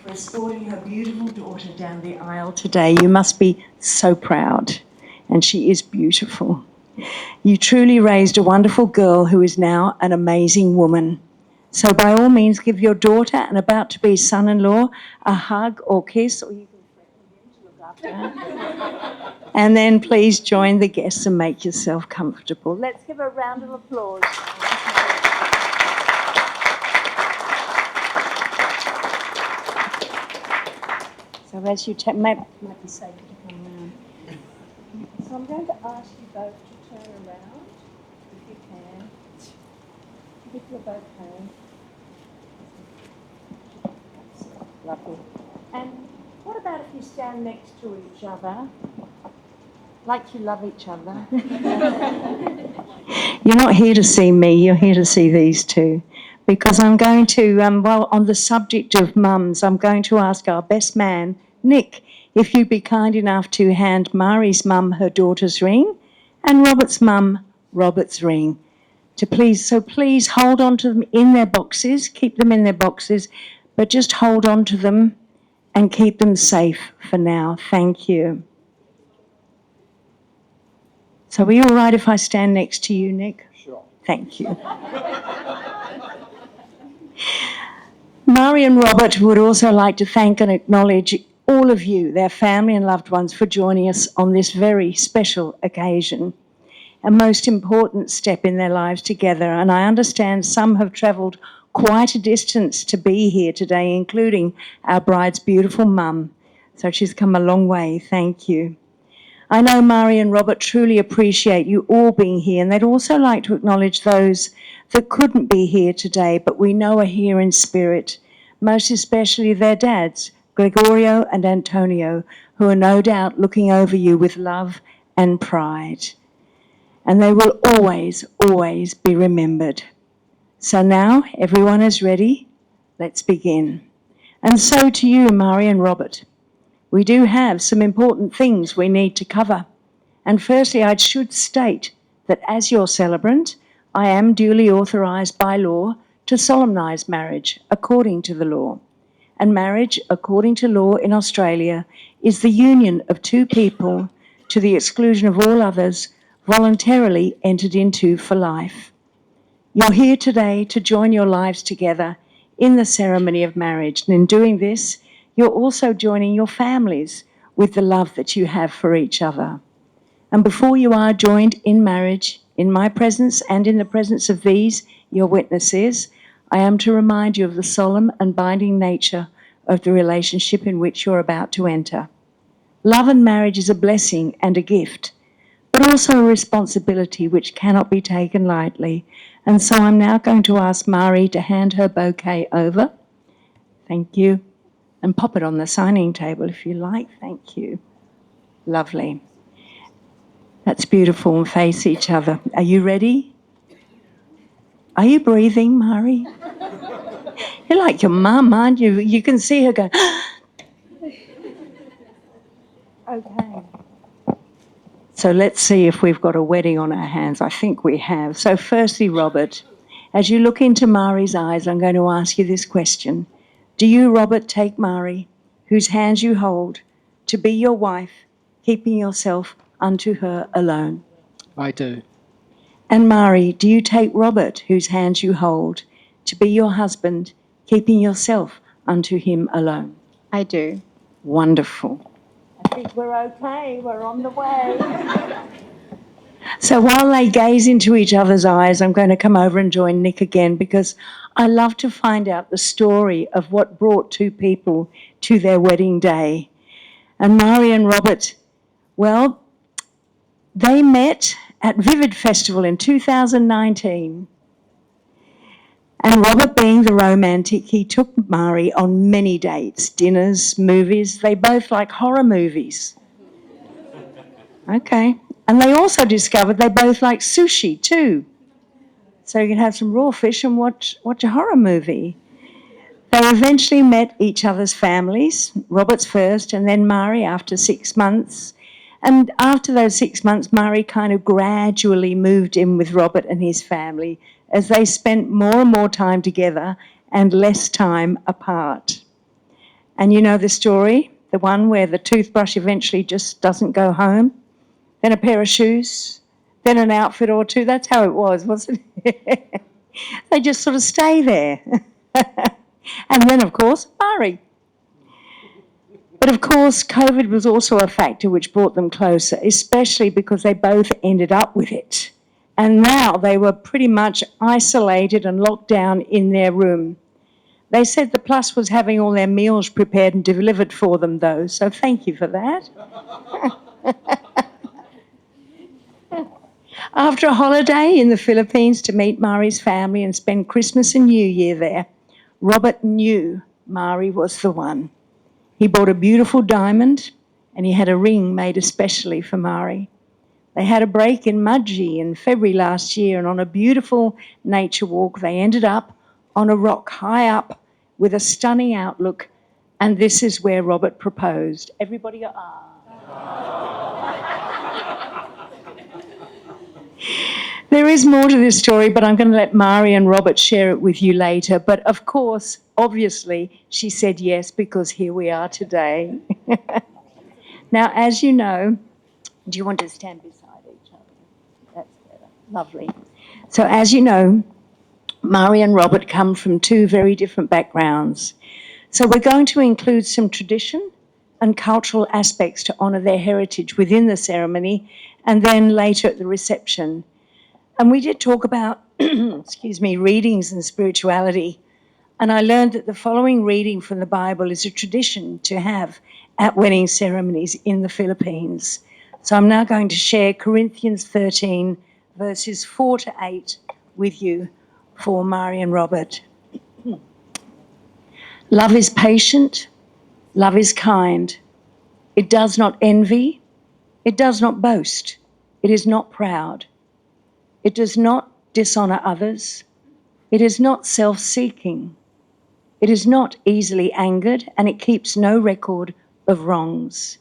for escorting her beautiful daughter down the aisle today. You must be so proud, and she is beautiful. You truly raised a wonderful girl who is now an amazing woman. So by all means, give your daughter and about-to-be son-in-law a hug or kiss, or you can threaten him to look after her. And then please join the guests and make yourself comfortable. Let's give a round of applause. So as you take, might be safer to come around. So I'm going to ask you both to turn around, if you can. If you're both home. Lovely. And what about if you stand next to each other, like you love each other? You're not here to see me, you're here to see these two. Because I'm going to, on the subject of mums, I'm going to ask our best man, Nick, if you'd be kind enough to hand Mari's mum her daughter's ring and Robert's mum Robert's ring. So please hold on to them in their boxes, keep them in their boxes, but just hold on to them and keep them safe for now. Thank you. So are you all right if I stand next to you, Nick? Sure. Thank you. Mari and Robert would also like to thank and acknowledge all of you, their family and loved ones, for joining us on this very special occasion, a most important step in their lives together. And I understand some have travelled quite a distance to be here today, including our bride's beautiful mum. So she's come a long way. Thank you. I know Mari and Robert truly appreciate you all being here, and they'd also like to acknowledge those that couldn't be here today, but we know are here in spirit, most especially their dads, Gregorio and Antonio, who are no doubt looking over you with love and pride. And they will always, always be remembered. So now everyone is ready. Let's begin. And so to you, Mari and Robert. We do have some important things we need to cover. And firstly, I should state that as your celebrant, I am duly authorised by law to solemnise marriage according to the law. And marriage, according to law in Australia, is the union of two people to the exclusion of all others voluntarily entered into for life. You're here today to join your lives together in the ceremony of marriage. And in doing this, you're also joining your families with the love that you have for each other. And before you are joined in marriage, in my presence and in the presence of these, your witnesses, I am to remind you of the solemn and binding nature of the relationship in which you're about to enter. Love and marriage is a blessing and a gift, but also a responsibility which cannot be taken lightly. And so I'm now going to ask Mari to hand her bouquet over. Thank you. And pop it on the signing table if you like. Thank you. Lovely. That's beautiful, and face each other. Are you ready? Are you breathing, Mari? You're like your mum, aren't you? You can see her go. Okay. So let's see if we've got a wedding on our hands. I think we have. So firstly, Robert, as you look into Mari's eyes, I'm going to ask you this question. Do you, Robert, take Mari, whose hands you hold, to be your wife, keeping yourself unto her alone? I do. And Mari, do you take Robert, whose hands you hold, to be your husband, keeping yourself unto him alone? I do. Wonderful. I think we're okay. We're on the way. So while they gaze into each other's eyes, I'm going to come over and join Nick again, because I love to find out the story of what brought two people to their wedding day. And Mari and Robert, well, they met at Vivid Festival in 2019. And Robert, being the romantic, he took Mari on many dates, dinners, movies. They both like horror movies. Okay. And they also discovered they both like sushi too. So you can have some raw fish and watch a horror movie. They eventually met each other's families, Robert's first and then Mari after 6 months. And after those 6 months, Mari kind of gradually moved in with Robert and his family as they spent more and more time together and less time apart. And you know the story, the one where the toothbrush eventually just doesn't go home, then a pair of shoes, then an outfit or two. That's how it was, wasn't it? They just sort of stay there. And then, of course, Murray. But of course, COVID was also a factor which brought them closer, especially because they both ended up with it. And now they were pretty much isolated and locked down in their room. They said the plus was having all their meals prepared and delivered for them, though, so thank you for that. After a holiday in the Philippines to meet Mari's family and spend Christmas and New Year there, Robert knew Mari was the one. He bought a beautiful diamond and he had a ring made especially for Mari. They had a break in Mudgee in February last year, and on a beautiful nature walk they ended up on a rock high up with a stunning outlook, and this is where Robert proposed. Everybody go, ah. There is more to this story, but I'm going to let Mari and Robert share it with you later. But of course, obviously, she said yes because here we are today. Now, as you know, do you want to stand beside each other? That's better. Lovely. So as you know, Mari and Robert come from two very different backgrounds. So we're going to include some tradition and cultural aspects to honour their heritage within the ceremony and then later at the reception. And we did talk about, readings and spirituality. And I learned that the following reading from the Bible is a tradition to have at wedding ceremonies in the Philippines. So I'm now going to share Corinthians 13, verses 4 to 8 with you for Mari and Robert. Love is patient, love is kind. It does not envy, it does not boast, it is not proud. It does not dishonour others. It is not self-seeking. It is not easily angered, and it keeps no record of wrongs.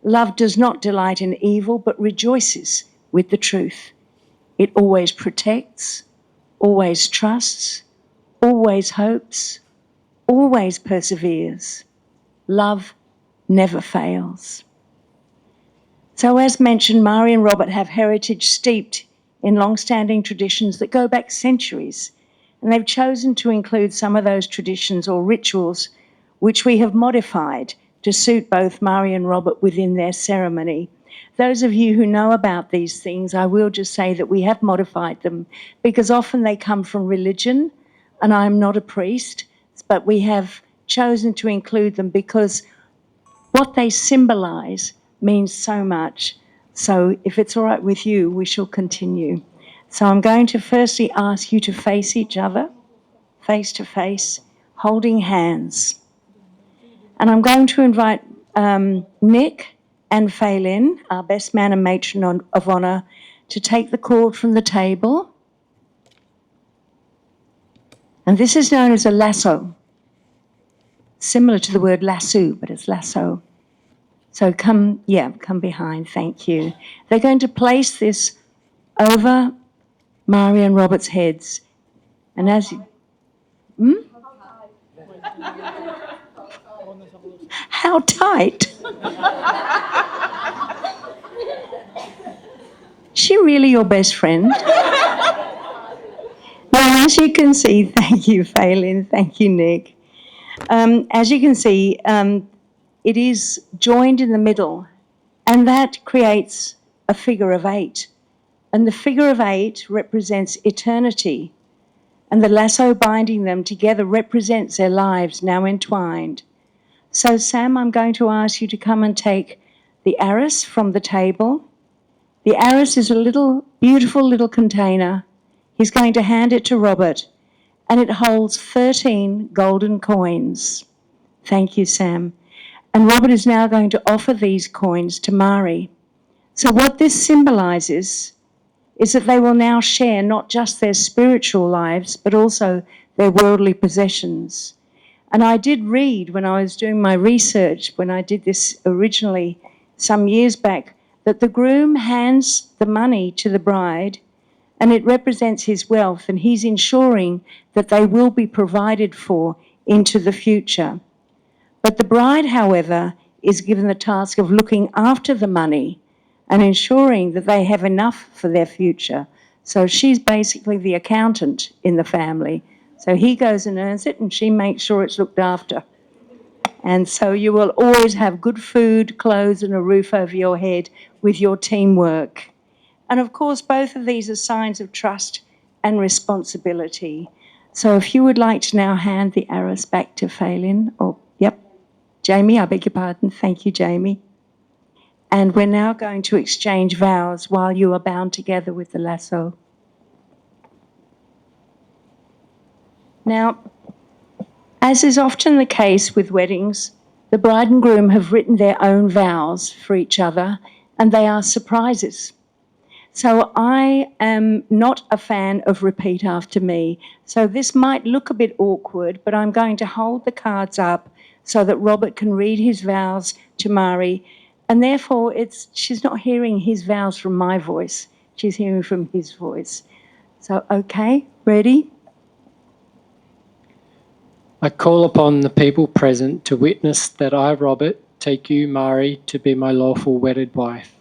Love does not delight in evil, but rejoices with the truth. It always protects, always trusts, always hopes, always perseveres. Love never fails. So as mentioned, Mari and Robert have heritage steeped in long-standing traditions that go back centuries, and they've chosen to include some of those traditions or rituals which we have modified to suit both Mari and Robert within their ceremony. Those of you who know about these things, I will just say that we have modified them because often they come from religion, and I'm not a priest, but we have chosen to include them because what they symbolise means so much. So if it's all right with you, we shall continue. So I'm going to firstly ask you to face each other, face to face, holding hands. And I'm going to invite Nick and Phelan, our best man and matron of honour, to take the cord from the table. And this is known as a lasso, similar to the word lasso, but it's lasso. So come behind, thank you. They're going to place this over Mari and Robert's heads. And as you... How tight? She really your best friend? Now, as you can see, thank you, Phelan, thank you, Nick. As you can see, it is joined in the middle, and that creates a figure of 8. And the figure of 8 represents eternity, and the lasso binding them together represents their lives now entwined. So, Sam, I'm going to ask you to come and take the arras from the table. The arras is a beautiful little container. He's going to hand it to Robert, and it holds 13 golden coins. Thank you, Sam. And Robert is now going to offer these coins to Mari. So what this symbolises is that they will now share not just their spiritual lives, but also their worldly possessions. And I did read when I was doing my research, when I did this originally some years back, that the groom hands the money to the bride, and it represents his wealth, and he's ensuring that they will be provided for into the future. But the bride, however, is given the task of looking after the money and ensuring that they have enough for their future. So she's basically the accountant in the family. So he goes and earns it and she makes sure it's looked after. And so you will always have good food, clothes, and a roof over your head with your teamwork. And of course, both of these are signs of trust and responsibility. So if you would like to now hand the arras back to Phelan, Jamie, I beg your pardon. Thank you, Jamie. And we're now going to exchange vows while you are bound together with the lasso. Now, as is often the case with weddings, the bride and groom have written their own vows for each other, and they are surprises. So I am not a fan of repeat after me. So this might look a bit awkward, but I'm going to hold the cards up so that Robert can read his vows to Mari. And therefore, she's not hearing his vows from my voice. She's hearing from his voice. So, okay, ready? I call upon the people present to witness that I, Robert, take you, Mari, to be my lawful wedded wife,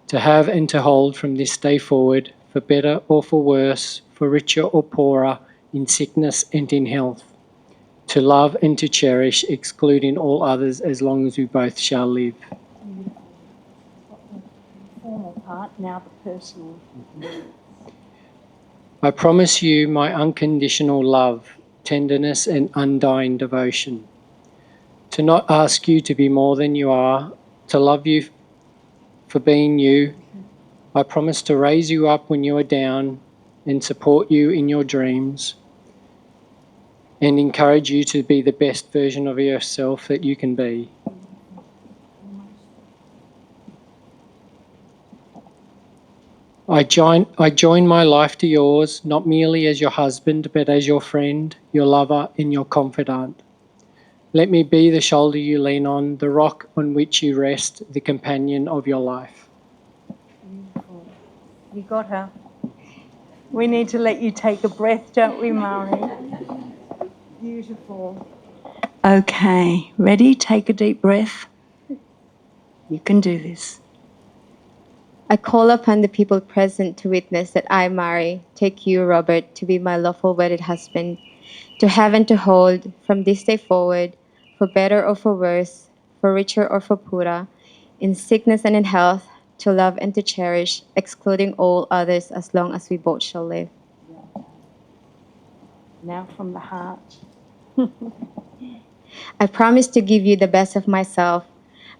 to have and to hold from this day forward, for better or for worse, for richer or poorer, in sickness and in health, to love and to cherish, excluding all others, as long as we both shall live. Formal part, now the personal. I promise you my unconditional love, tenderness and undying devotion, to not ask you to be more than you are, to love you for being you. I promise to raise you up when you are down and support you in your dreams and encourage you to be the best version of yourself that you can be. I join my life to yours, not merely as your husband, but as your friend, your lover, and your confidant. Let me be the shoulder you lean on, the rock on which you rest, the companion of your life. Beautiful. You got her. We need to let you take a breath, don't we, Mari? Beautiful. Okay, ready? Take a deep breath. You can do this. I call upon the people present to witness that I, Mari, take you, Robert, to be my lawful wedded husband, to have and to hold from this day forward, for better or for worse, for richer or for poorer, in sickness and in health, to love and to cherish, excluding all others as long as we both shall live. Now from the heart. I promise to give you the best of myself.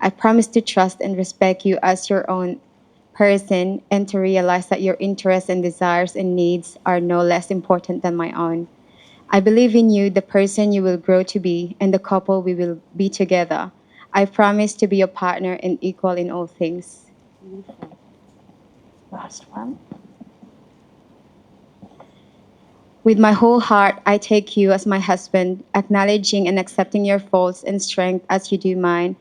I promise to trust and respect you as your own person and to realize that your interests and desires and needs are no less important than my own. I believe in you, the person you will grow to be, and the couple we will be together. I promise to be your partner and equal in all things. Beautiful. Last one. With my whole heart, I take you as my husband, acknowledging and accepting your faults and strength as you do mine.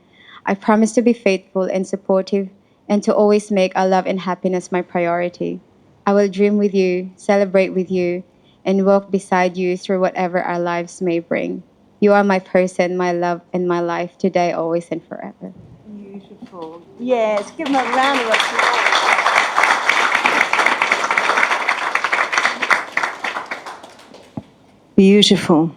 I promise to be faithful and supportive and to always make our love and happiness my priority. I will dream with you, celebrate with you, and walk beside you through whatever our lives may bring. You are my person, my love, and my life today, always, and forever. Beautiful. Yes, give them a round of applause. Beautiful.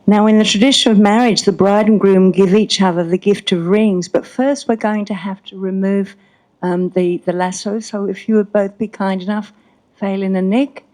Now, in the tradition of marriage, the bride and groom give each other the gift of rings, but first we're going to have to remove the lasso. So if you would both be kind enough, Phelan and Nick,